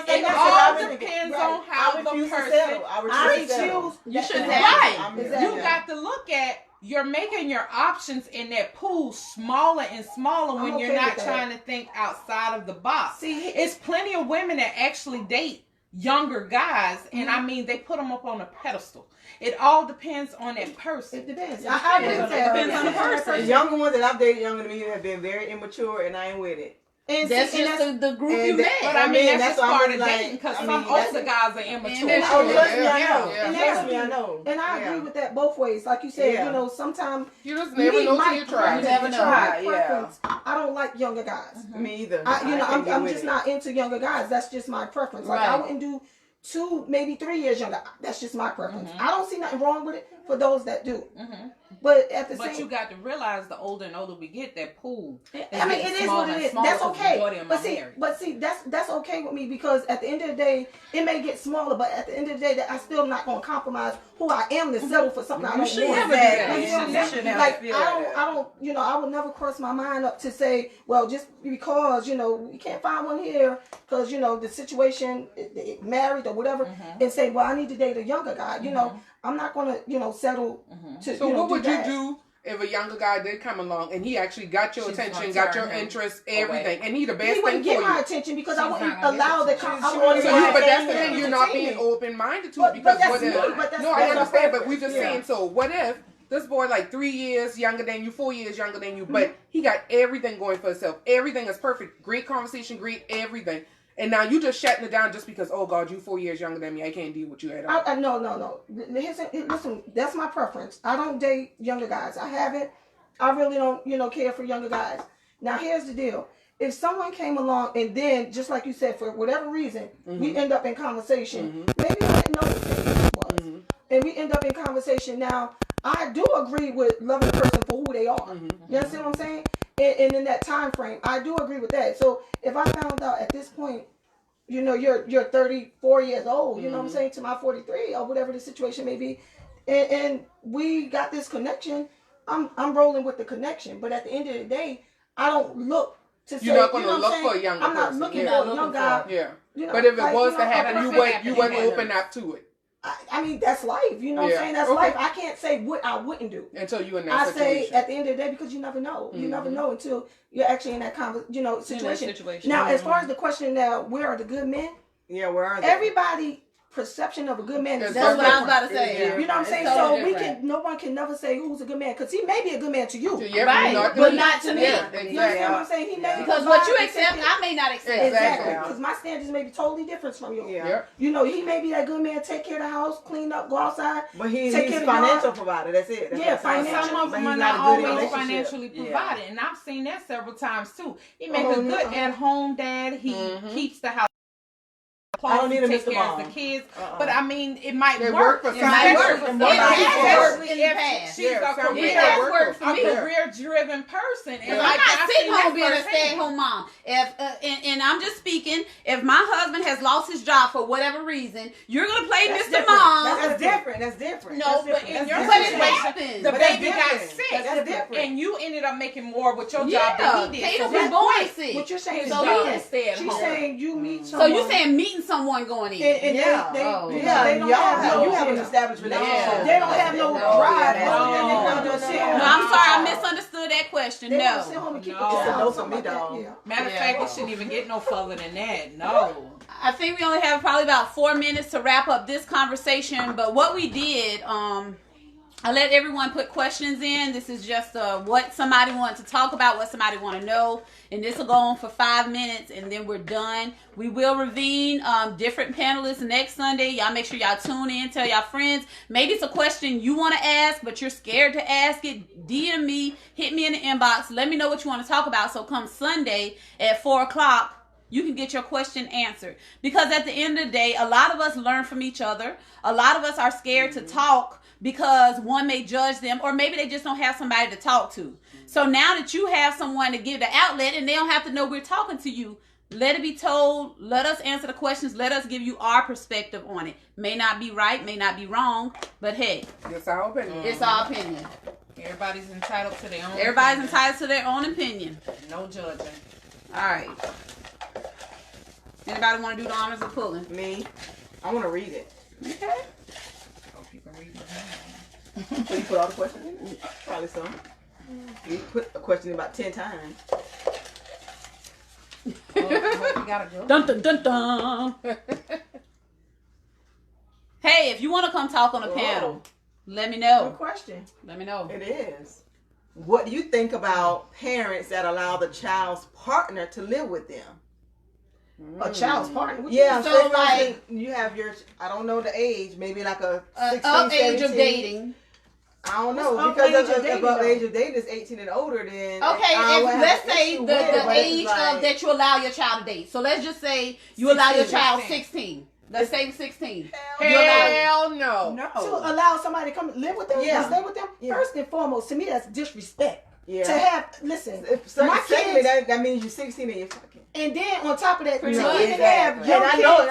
S2: saying it all depends on how the person.
S1: You should have.
S2: You got to look at. You're making your options in that pool smaller and smaller when you're not trying to think outside of the box. See, it's plenty of women that actually date younger guys, and I mean, they put them up on a pedestal. It all depends on that person.
S4: It depends.
S1: It depends on the person.
S6: The younger ones that I've dated younger than me have been very immature, and I ain't with it.
S1: And that's just the group you met.
S2: But I mean, that's just part of dating because some older guys are immature.
S6: I know.
S4: And I agree with that both ways. Like you said, sometimes
S5: you just never know till you try.
S1: You never know.
S4: I don't like younger guys.
S6: Me either.
S4: I'm just not into younger guys. That's just my preference. Like I wouldn't do 2, maybe 3 years younger. That's just my preference. I don't see nothing wrong with it for those that do. But at the same,
S2: you got to realize the older and older we get, that pool.
S4: I mean, it is what it is. That's okay. But see, that's okay with me because at the end of the day, it may get smaller, but at the end of the day, that I still not gonna compromise who I am to settle for something I don't want.
S3: You should never do that.
S4: Like I would never cross my mind up to say, well, just because we can't find one here because the situation, married or whatever, and say, well, I need to date a younger guy. I'm not gonna settle to.
S5: So what would you do if a younger guy did come along and he actually got your attention, got your interest, everything, and he the best thing for you?
S4: He wouldn't get my attention because I wouldn't allow the.
S5: But that's the thing, you're not being open-minded to it because what if? No, I understand, but we're just saying. So what if this boy like 3 years younger than you, 4 years younger than you, but he got everything going for himself. Everything is perfect. Great conversation, great everything. And now you just shutting it down just because, oh God, you 4 years younger than me. I can't deal with you at all.
S4: No. Listen, that's my preference. I don't date younger guys. I haven't. I really don't, care for younger guys. Now, here's the deal. If someone came along and then, just like you said, for whatever reason, we end up in conversation, maybe I didn't know what it was. And we end up in conversation. Now, I do agree with loving a person for who they are. You understand what I'm saying? and in that time frame. I do agree with that. So if I found out at this point, you know, you're 34 years old, you know what I'm saying, to my 43 or whatever the situation may be, and we got this connection, I'm rolling with the connection. But at the end of the day, I don't look to say,
S5: you're not going to look
S4: for
S5: a younger person.
S4: I'm not looking for a young guy.
S5: Yeah.
S4: You know,
S5: but if it
S4: like,
S5: was
S4: you know,
S5: to happen, you wouldn't open up to it.
S4: I mean, that's life. You know what I'm saying? That's life. I can't say what I wouldn't do.
S5: Until you're in that situation.
S4: I say at the end of the day, because you never know. You never know until you're actually in that situation. Now, as far as the question now, where are the good men?
S6: Yeah, where are they?
S4: Everybody perception of a good man is
S1: that's what I was about to say.
S4: You know what I'm saying?
S1: Totally
S4: so no one can never say who's a good man, because he may be a good man to you,
S1: right? But not to me.
S4: You understand what I'm saying? He may
S1: because what you accept, I may not accept.
S4: Exactly. Because my standards may be totally different from yours.
S6: Yeah.
S4: You know, he may be that good man, take care of the house, clean up, go outside.
S6: But he's a financial provider. That's it.
S2: Financial. Some of them are not always financially provided, and I've seen that several times too. He makes a good at-home dad. He keeps the house.
S6: I don't need to
S2: take care of the kids, but I mean, it might
S5: work for some.
S2: It might work for somebody.
S1: She's
S2: a career-driven person.
S1: And I'm not sitting home being a stay-at-home mom. And I'm just speaking, if my husband has lost his job for whatever reason, you're gonna play Mr. Mom.
S6: That's different.
S2: No, but in your
S1: situation,
S2: the baby got sick, and you ended up making more with your job than he did.
S1: Tatum was born sick.
S4: What you're saying is
S1: she's
S4: saying you meet someone.
S1: So you saying meeting someone going in?
S4: They don't have an established relationship. They don't have no drive.
S1: No, I'm sorry, I misunderstood that question. No.
S2: Matter of fact, it shouldn't even get no further than that. No.
S1: I think we only have probably about 4 minutes to wrap up this conversation. But what we did, I let everyone put questions in. This is just what somebody wanted to talk about, what somebody want to know. And this will go on for 5 minutes, and then we're done. We will convene different panelists next Sunday. Y'all make sure y'all tune in. Tell y'all friends. Maybe it's a question you want to ask, but you're scared to ask it. DM me. Hit me in the inbox. Let me know what you want to talk about. So come Sunday at 4 o'clock, you can get your question answered. Because at the end of the day, a lot of us learn from each other. A lot of us are scared to talk because one may judge them, or maybe they just don't have somebody to talk to. So now that you have someone to give the outlet, and they don't have to know we're talking to you, let it be told. Let us answer the questions. Let us give you our perspective on it. May not be right, may not be wrong, but hey,
S5: it's our opinion.
S1: It's our opinion.
S2: Everybody's entitled to their own.
S1: Everybody's entitled to their own opinion.
S2: No judging.
S1: All right. Anybody want to do the honors of pulling?
S6: Me. I want to read it.
S1: Okay.
S6: So you put all the questions in? Probably so. You put a question about 10 times.
S2: We gotta go.
S1: Dun dun dun dun. Hey, if you want to come talk on a panel, let me know.
S6: Good question.
S1: Let me know.
S6: It is. What do you think about parents that allow the child's partner to live with them?
S4: A child's partner?
S6: Yeah,
S1: so like
S6: you have your, I don't know the age, maybe like a 16,
S1: up
S6: 17.
S1: age of dating.
S6: I don't know, because the age of dating is 18 and older. Then
S1: okay, let's say the age of that you allow your child to date. So let's just say you allow your child 16. Let's say 16.
S5: Hell no.
S4: To allow somebody to come live with them, stay with them. First and foremost, to me, that's disrespect. Yeah. To have, listen, my kids,
S6: that means you're 16 and you're fucking.
S4: And then on top of that, to even
S6: exactly.
S4: have young kids.
S6: I know,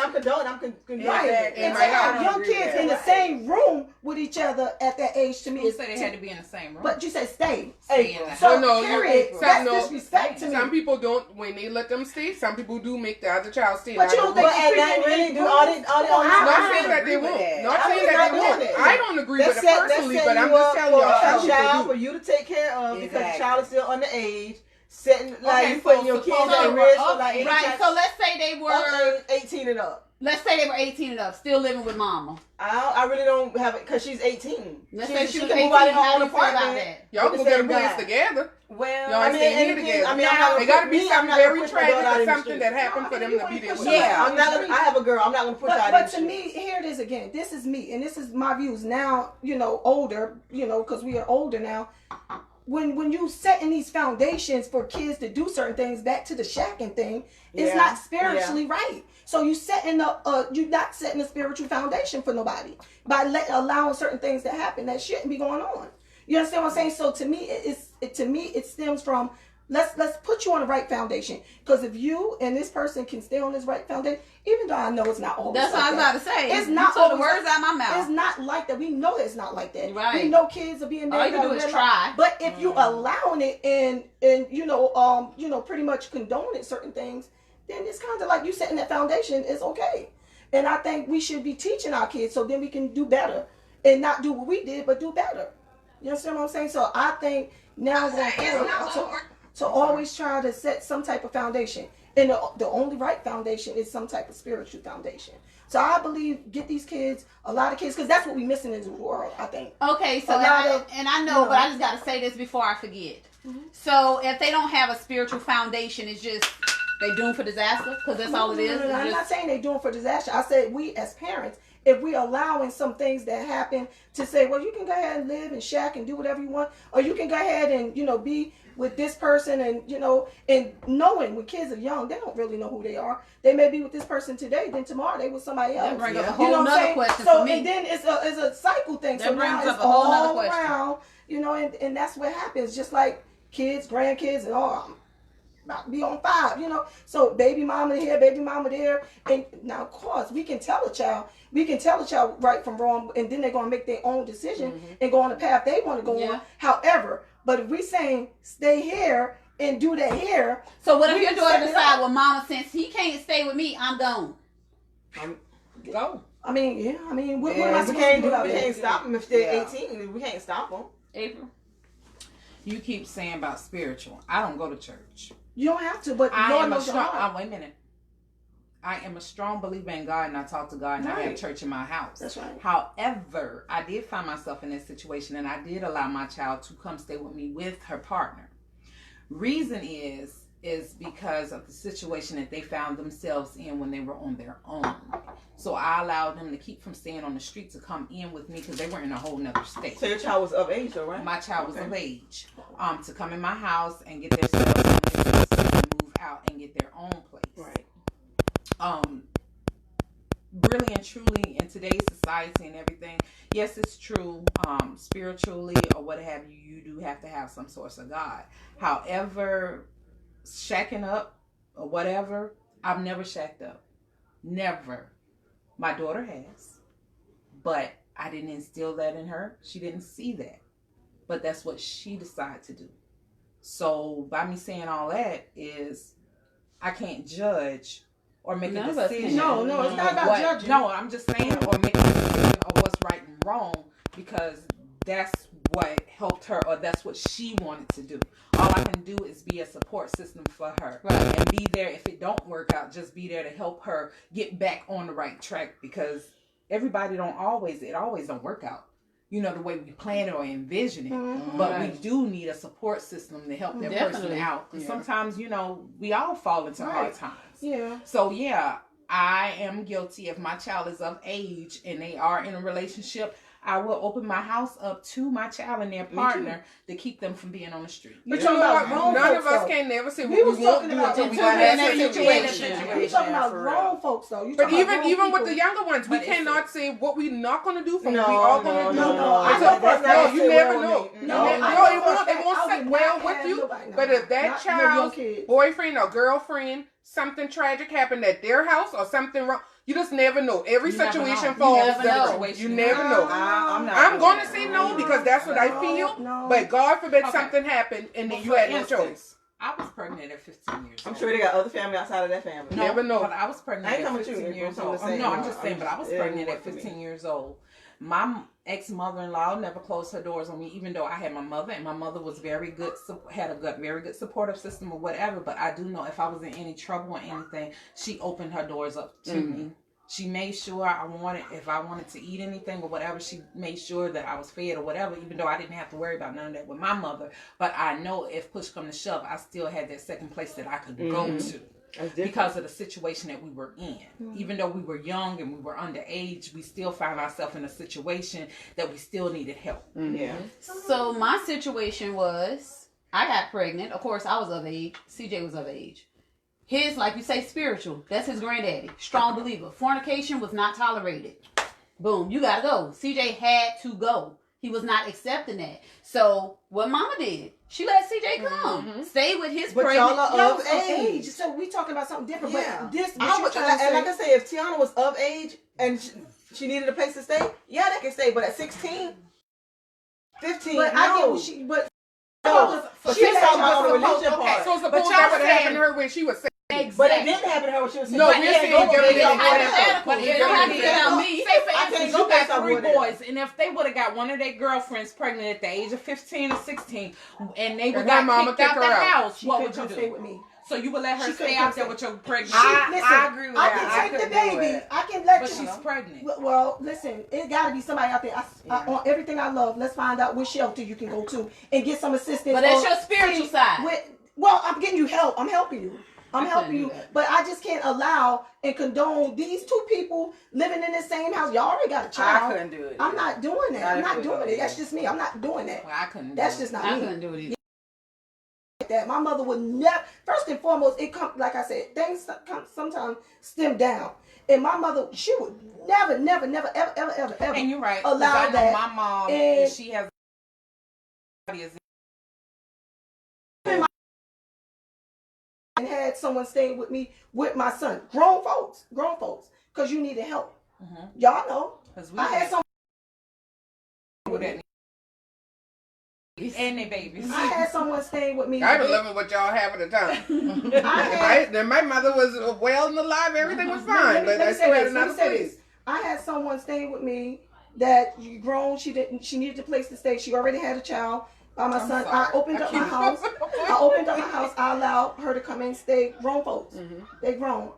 S6: I'm condoning.
S4: Right. And to have young kids in the same room with each other at that age, to me,
S2: you said they had to be in the same room.
S4: But you said stay.
S2: Stay in the
S4: so
S2: house.
S5: No,
S4: period. That's disrespect to me.
S5: Some people don't, when they let them stay, some people do make the other child stay.
S4: But you don't think
S6: they really do all this?
S5: Not saying that they won't. Not saying that they won't. I don't agree with it personally, but I'm just telling y'all.
S6: A child for you to take care of because the child is still underage. Setting like you putting your kids at risk for like
S1: right. So let's say they were
S6: 18 and up.
S1: Let's say they were 18 and up, still living with mama.
S6: I really don't have it because she's 18.
S1: Let's say she was
S6: 18.
S1: 18. How do you feel about that?
S5: Y'all can get a place together.
S6: Well,
S5: y'all stay together. They got to be something very tragic, something that happened for them to be there.
S6: Yeah, I'm not. I have a girl. I'm not going to push her.
S4: But to me, here it is again. This is me, and this is my views now. Older. Because we are older now. When you setting these foundations for kids to do certain things, back to the shacking thing, it's not spiritually right. So you setting up, you're not setting a spiritual foundation for nobody by allowing certain things to happen that shouldn't be going on. You understand what I'm saying? So to me, it stems from let's put you on the right foundation. Because if you and this person can stay on this right foundation, even though I know it's not always
S1: that's
S4: like
S1: what I was about to say.
S4: It's not
S1: the words out of my mouth.
S4: It's not like that. We know it's not like that.
S1: Right.
S4: We know kids are being
S1: all you can do is try.
S4: But if you allowing it and pretty much condoning certain things, then it's kind of like you setting that foundation is okay. And I think we should be teaching our kids so then we can do better and not do what we did, but do better. You understand what I'm saying? So I think now going forward, to always try to set some type of foundation. And the only right foundation is some type of spiritual foundation. So I believe get these kids, a lot of kids, because that's what we're missing in the world, I think.
S1: Okay, so I know, but I just got to say this before I forget. Mm-hmm. So if they don't have a spiritual foundation, it's just they doomed for disaster, because that's all it is.
S4: No, I'm not saying they doomed for disaster. I said we as parents, if we allowing some things that happen to say, well, you can go ahead and live and shack and do whatever you want, or you can go ahead and, be with this person and, and knowing when kids are young, they don't really know who they are. They may be with this person today, then tomorrow they with somebody else.
S1: That brings up a whole nother question
S4: so,
S1: for me.
S4: And then it's a cycle thing.
S1: That
S4: so
S1: brings
S4: now
S1: up
S4: it's
S1: a whole
S4: all
S1: nother question.
S4: around, and that's what happens. Just like kids, grandkids, and all. About to be on 5, So baby mama here, baby mama there. And now, of course, we can tell a child right from wrong, and then they're going to make their own decision and go on the path they want to go on. However, but if we saying stay here and do that here.
S1: So what if your daughter decide, well, mama, since he can't stay with me, I'm gone.
S2: Go.
S4: I mean, what am I supposed to do about that?
S6: We can't stop them if they're 18. We can't stop them.
S1: April?
S2: You keep saying about spiritual. I don't go to church.
S4: You don't have to, but
S2: I
S4: Lord
S2: am a
S4: knows your heart.
S2: wait a minute. I am a strong believer in God, and I talk to God, and I have church in my house.
S4: That's right.
S2: However, I did find myself in this situation, and I did allow my child to come stay with me with her partner. Reason is because of the situation that they found themselves in when they were on their own. So I allowed them to keep from staying on the street to come in with me because they were in a whole nother state.
S6: So your child was of age, though, right?
S2: My child was of age to come in my house and get their stuff and move out and get their own place.
S4: Right.
S2: Really and truly in today's society and everything, yes, it's true. Spiritually or what have you, you do have to have some source of God. However, shacking up or whatever, I've never shacked up. Never. My daughter has, but I didn't instill that in her. She didn't see that, but that's what she decided to do. So by me saying all that is, I can't judge or make a decision.
S4: No, it's not about judging.
S2: No, I'm just saying, or make a decision of what's right and wrong, because that's what helped her, or that's what she wanted to do. All I can do is be a support system for her, and be there if it don't work out. Just be there to help her get back on the right track, because everybody it always don't work out, the way we plan it or envision it. But we do need a support system to help that person out. Because sometimes, we all fall into hard times.
S4: Yeah.
S2: So I am guilty. If my child is of age and they are in a relationship, I will open my house up to my child and their partner to keep them from being on the street.
S5: But you know what? None of us can never say what we won't do until we got in that situation.
S4: We're talking about grown folks, though.
S5: But even with the younger ones, we cannot say what we're not going to do for them. We all going to do.
S4: No,
S5: you never know.
S4: It
S5: won't sit well with you. But if that child's boyfriend or girlfriend, something tragic happened at their house or something wrong, you just never know. Every situation falls different. You never know. I'm going to say no because that's what I feel. But God forbid something happened and then you had no choice.
S2: I was pregnant at 15 years old.
S6: I'm sure they got other family outside of that family.
S2: No,
S5: never know.
S2: But I was pregnant at 15 years old. No, I'm just saying, but I was pregnant at 15 years old. My ex-mother-in-law never closed her doors on me, even though I had my mother, and my mother was very good, had a very good supportive system or whatever. But I do know if I was in any trouble or anything, she opened her doors up to me. She made sure if I wanted to eat anything or whatever, she made sure that I was fed or whatever, even though I didn't have to worry about none of that with my mother. But I know if push come to shove, I still had that second place that I could go to. Because of the situation that we were in. Even though we were young and we were underage, we still found ourselves in a situation that we still needed help.
S6: Yeah.
S1: So my situation was, I got pregnant. Of course, I was of age. CJ was of age. His, like you say, spiritual. That's his granddaddy. Strong believer. Fornication was not tolerated. Boom, you gotta go. CJ had to go. He was not accepting that. So what mama did, She let CJ come, stay with his
S6: but
S1: pregnant.
S6: y'all are of age.
S4: So we talking about something different.
S6: Yeah.
S4: But this,
S6: And like I say, if Tiana was of age and she needed a place to stay, yeah, they can stay. But at 16, 15,
S4: but
S6: no.
S4: I get what she. But
S6: no. But she's talking about the religion part.
S5: So suppose that would have happened to her when she was 6.
S1: Exactly.
S6: But it didn't happen to her when she was 16.
S5: No, we're saying
S1: But it don't have to be about me.
S2: Say for
S6: I can't
S2: instance,
S6: go
S2: you
S6: based
S2: got
S6: on
S2: 3
S6: what it is.
S2: boys, and if they would have got one of their girlfriends pregnant at the age of 15 or 16, and they would
S5: And
S2: got
S5: her mama
S2: kicked out
S5: kick
S2: the
S5: her out.
S2: house,
S4: she
S2: what
S4: couldn't
S2: would you
S4: come stay
S2: do?
S4: with me.
S2: So you would let her
S4: She
S2: stay
S4: couldn't
S2: out
S4: come
S2: there
S4: stay.
S2: with your pregnant?
S3: I agree with
S4: I
S3: that.
S4: can
S3: I
S4: take the
S3: couldn't do
S4: baby.
S3: it.
S4: I can let
S2: But
S4: you
S2: she's
S4: know.
S2: pregnant.
S4: Well, listen, it got to be somebody out there. I on everything I love. Let's find out which shelter you can go to and get some assistance.
S1: But that's
S4: or-
S1: your spiritual side.
S4: Well, I'm getting you help. I'm helping you. I'm
S1: I
S4: helping
S1: couldn't
S4: you.
S1: do that.
S4: But I just can't allow and condone these 2 people living in the same house. Y'all already got a child.
S3: I couldn't do it.
S4: I'm not doing that. I'm not
S3: couldn't
S4: doing
S3: do
S4: it. That's just me. I'm not doing that.
S2: Well, I couldn't.
S4: That's
S2: do it.
S4: just not
S1: I
S4: me.
S1: couldn't do it either.
S4: That my mother would never. First and foremost, it come like I said. Things sometimes stem down, and my mother, she would never, ever.
S2: And you're right. 'cause
S4: Allow
S2: I know
S4: that.
S2: my mom,
S4: And-
S2: and she has.
S4: And had someone staying with me with my son, grown folks, because you needed help. Y'all know. I had some.
S2: And their babies.
S4: I had someone staying with me.
S5: I been loving what y'all have at the time. My mother was well and alive. Everything was fine. But I still had another place.
S4: I had someone staying with me that grown. She needed a place to stay. She already had a child by my son. I opened up my house. I allowed her to come and stay. Grown folks. They grown.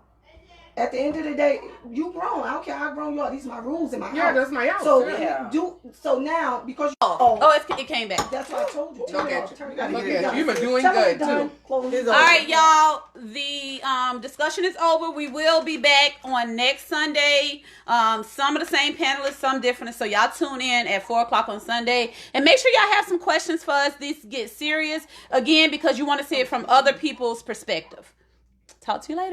S4: At the end of the day, you grown. I don't care how grown you are. These are my rules in my house.
S5: Yeah, that's my house.
S4: So
S3: Yeah.
S4: So now because
S1: It came back.
S4: that's what I told you.
S5: Look at you. You've been doing
S4: Tell
S5: good
S4: me done.
S5: too.
S4: Close it.
S1: All right, y'all. The discussion is over. We will be back on next Sunday. Some of the same panelists, some different. So y'all tune in at 4:00 on Sunday, and make sure y'all have some questions for us. This gets serious again because you want to see it from other people's perspective. Talk to you later.